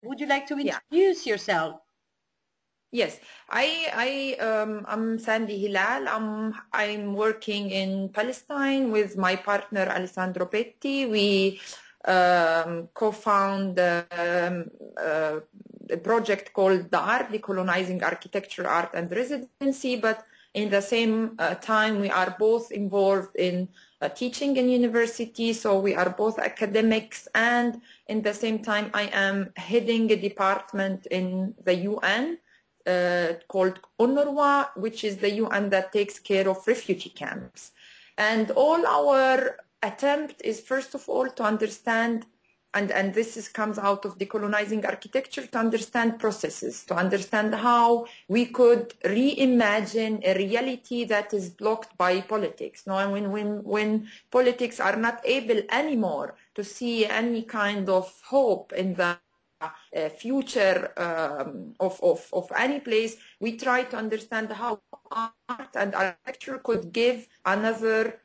Would you like to Yeah. introduce yourself? Yes, I'm Sandi Hilal. I'm working in Palestine with my partner Alessandro Petti. We co-found a project called DAR, Decolonizing Architecture, Art and Residency, but in the same time we are both involved in teaching in university, so we are both academics, and in the same time I am heading a department in the UN called UNRWA, which is the UN that takes care of refugee camps. And all our attempt is, first of all, to understand, and comes out of decolonizing architecture, to understand processes, to understand how we could reimagine a reality that is blocked by politics. No, and when politics are not able anymore to see any kind of hope in the future of any place, we try to understand how art and architecture could give another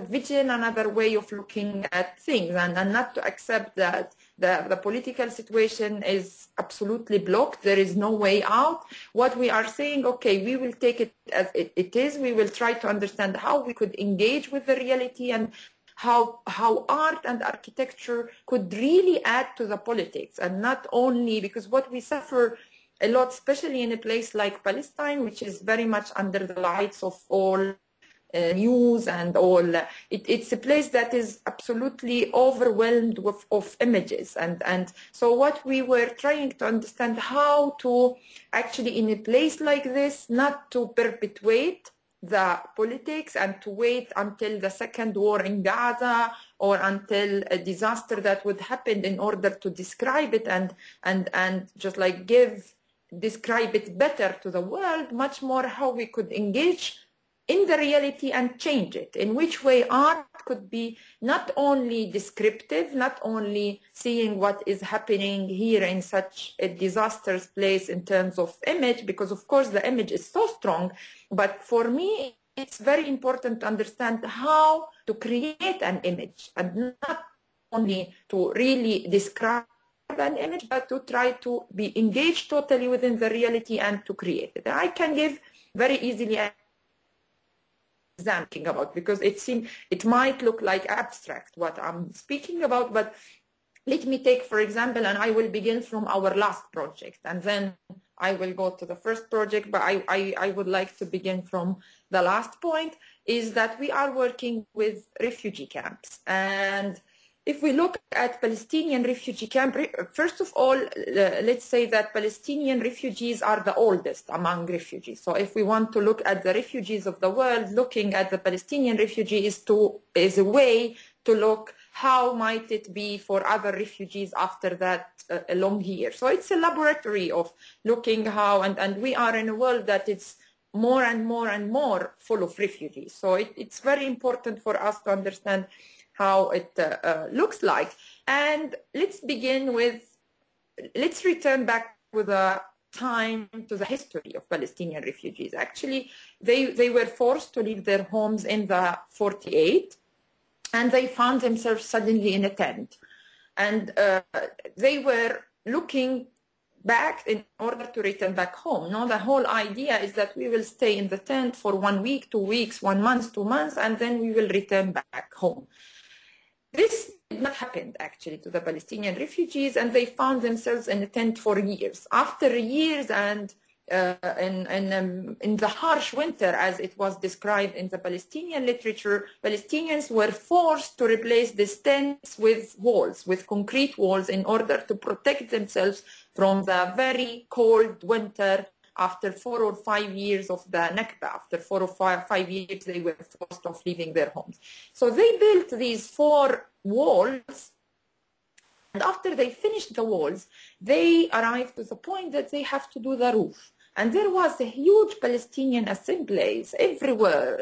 vision, another way of looking at things, and not to accept that the political situation is absolutely blocked. There is no way out. What we are saying, okay, we will take it as it is. We will try to understand how we could engage with the reality and how art and architecture could really add to the politics, and not only because what we suffer a lot, especially in a place like Palestine, which is very much under the lights of all news and all. It's a place that is absolutely overwhelmed of images, and so what we were trying to understand how to actually, in a place like this, not to perpetuate the politics and to wait until the second war in Gaza or until a disaster that would happen in order to describe it and just like describe it better to the world, much more how we could engage in the reality and change it, in which way art could be not only descriptive, not only seeing what is happening here in such a disastrous place in terms of image, because of course the image is so strong, but for me it's very important to understand how to create an image, and not only to really describe an image, but to try to be engaged totally within the reality and to create it. And I can give very easily thinking about, because it might look like abstract what I'm speaking about, but let me take, for example, and I will begin from our last project, and then I will go to the first project, but I would like to begin from the last point, is that we are working with refugee camps. And if we look at Palestinian refugee camp, first of all, let's say that Palestinian refugees are the oldest among refugees. So if we want to look at the refugees of the world, looking at the Palestinian refugees is a way to look how might it be for other refugees after that long year. So it's a laboratory of looking how, and we are in a world that it's more and more and more full of refugees. So it's very important for us to understand how it looks like. And let's return back with a time to the history of Palestinian refugees. Actually, they were forced to leave their homes in the 48, and they found themselves suddenly in a tent. And they were looking back in order to return back home. No, the whole idea is that we will stay in the tent for 1 week, 2 weeks, 1 month, 2 months, and then we will return back home. This did not happen actually to the Palestinian refugees, and they found themselves in a tent for years. After years, and in the harsh winter, as it was described in the Palestinian literature, Palestinians were forced to replace these tents with walls, with concrete walls, in order to protect themselves from the very cold winter. After 4 or 5 years of the Nakba, after 4 or 5 years, they were forced off leaving their homes. So they built these 4 walls, and after they finished the walls, they arrived to the point that they have to do the roof. And there was a huge Palestinian assemblies everywhere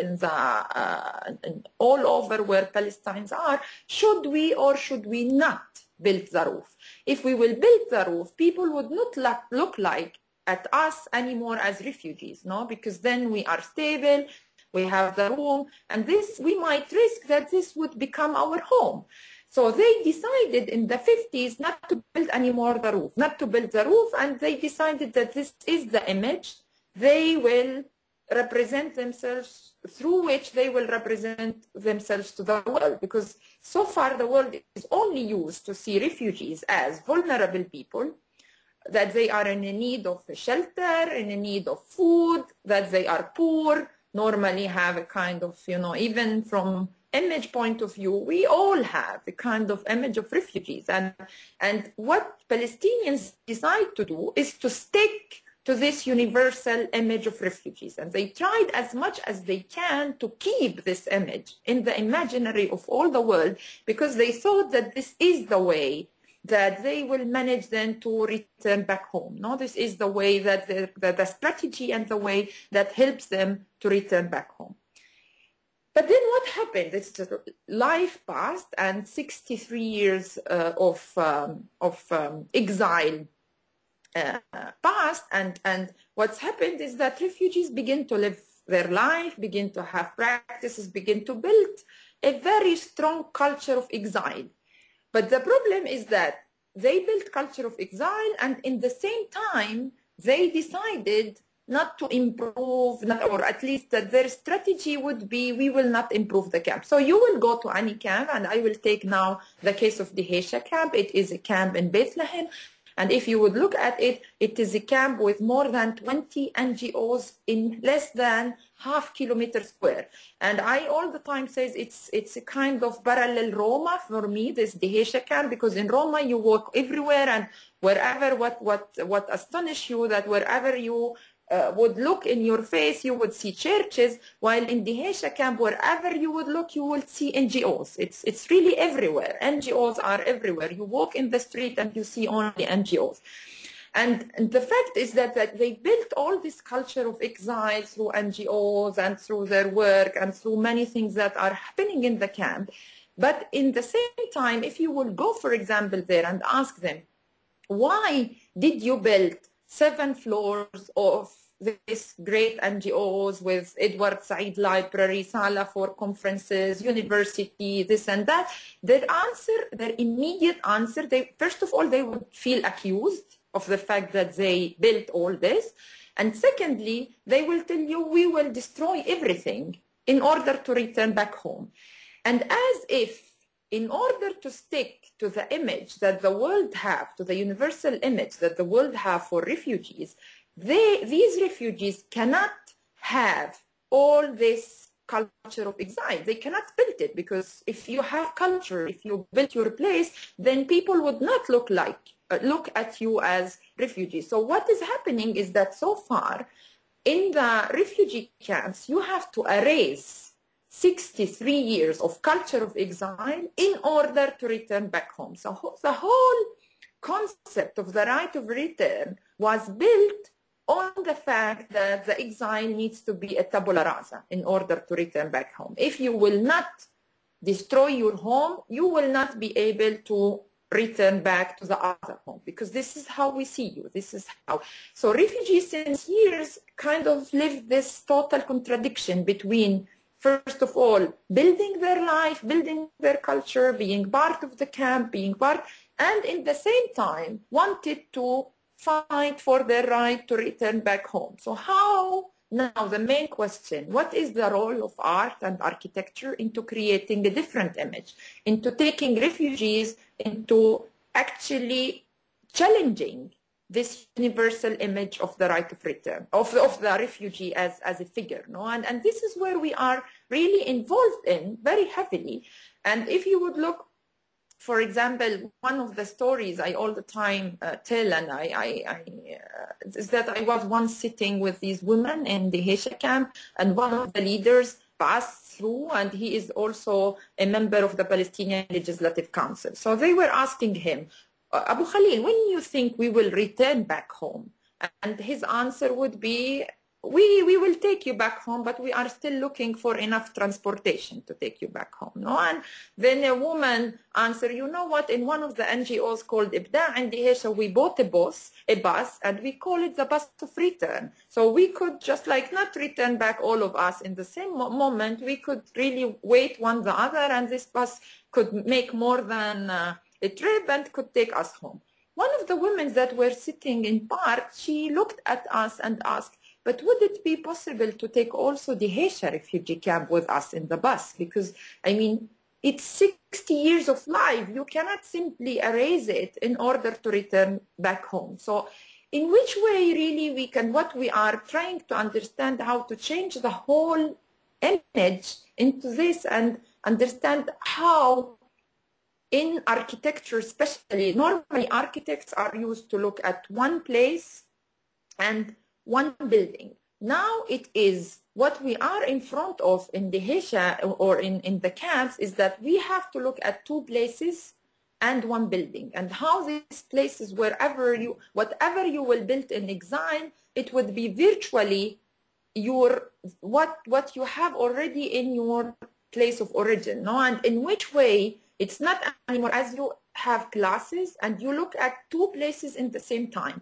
all over where Palestinians are. Should we or should we not build the roof? If we will build the roof, people would not look like at us anymore as refugees, no? Because then we are stable, we have the room, and this, we might risk that this would become our home. So they decided in the 50s not to build anymore the roof, not to build the roof, and they decided that this is the image they will represent themselves, through which they will represent themselves to the world, because so far the world is only used to see refugees as vulnerable people, that they are in need of shelter, in need of food, that they are poor, normally have a kind of, you know, even from image point of view, we all have a kind of image of refugees. And what Palestinians decide to do is to stick to this universal image of refugees. And they tried as much as they can to keep this image in the imaginary of all the world, because they thought that this is the way that they will manage then to return back home. No, this is the way that the strategy and the way that helps them to return back home. But then what happened? It's just life passed, and 63 years of exile passed, and what's happened is that refugees begin to live their life, begin to have practices, begin to build a very strong culture of exile. But the problem is that they built culture of exile, and in the same time, they decided not to improve, or at least that their strategy would be, we will not improve the camp. So you will go to any camp, and I will take now the case of the Hesha camp. It is a camp in Bethlehem. And if you would look at it, it is a camp with more than 20 NGOs in less than half kilometer square. And I all the time says it's a kind of parallel Roma for me, this Dehesha camp, because in Roma you walk everywhere, and wherever, what astonished you, that wherever you would look in your face, you would see churches, while in the Hesha camp, wherever you would look, you will see NGOs. It's really everywhere. NGOs are everywhere. You walk in the street and you see only NGOs. And the fact is that they built all this culture of exile through NGOs and through their work and through many things that are happening in the camp. But in the same time, if you will go, for example, there and ask them, why did you build 7 floors of this great NGOs with Edward Said Library, Sala for conferences, university, this and that? Their answer, their immediate answer, first of all, they would feel accused of the fact that they built all this. And secondly, they will tell you, we will destroy everything in order to return back home. And as if in order to stick to the image that the world have, to the universal image that the world have for refugees, these refugees cannot have all this culture of exile. They cannot build it, because if you have culture, if you build your place, then people would not look at you as refugees. So what is happening is that so far in the refugee camps, you have to erase 63 years of culture of exile in order to return back home. So the whole concept of the right of return was built on the fact that the exile needs to be a tabula rasa in order to return back home. If you will not destroy your home, you will not be able to return back to the other home, because this is how we see you. This is how. So refugees since years kind of live this total contradiction between, first of all, building their life, building their culture, being part of the camp, and in the same time wanted to fight for their right to return back home. So how, now the main question, what is the role of art and architecture into creating a different image, into taking refugees, into actually challenging this universal image of the right of return, of the refugee as a figure, no? And this is where we are really involved in very heavily. And if you would look, for example, one of the stories I all the time tell, and is that I was once sitting with these women in the Hesha camp, and one of the leaders passed through, and he is also a member of the Palestinian Legislative Council. So they were asking him, Abu Khalil, when you think we will return back home? And his answer would be, we will take you back home, but we are still looking for enough transportation to take you back home. No? And then a woman answered, you know what, in one of the NGOs called Ibda and Dihesha, we bought a bus, and we call it the bus of return. So we could just like not return back all of us in the same moment. We could really wait one the other, and this bus could make more than a trip and could take us home. One of the women that were sitting in park, she looked at us and asked, but would it be possible to take also the Haitian refugee camp with us in the bus? Because, I mean, it's 60 years of life. You cannot simply erase it in order to return back home. So in which way really we can, what we are trying to understand, how to change the whole image into this and understand how in architecture especially, normally architects are used to look at one place and one building. Now it is what we are in front of in the Haitian or in the camps is that we have to look at two places and one building, and how these places, whatever you will build in exile, it would be virtually your what you have already in your place of origin. No? And in which way it's not anymore as you have classes and you look at two places in the same time.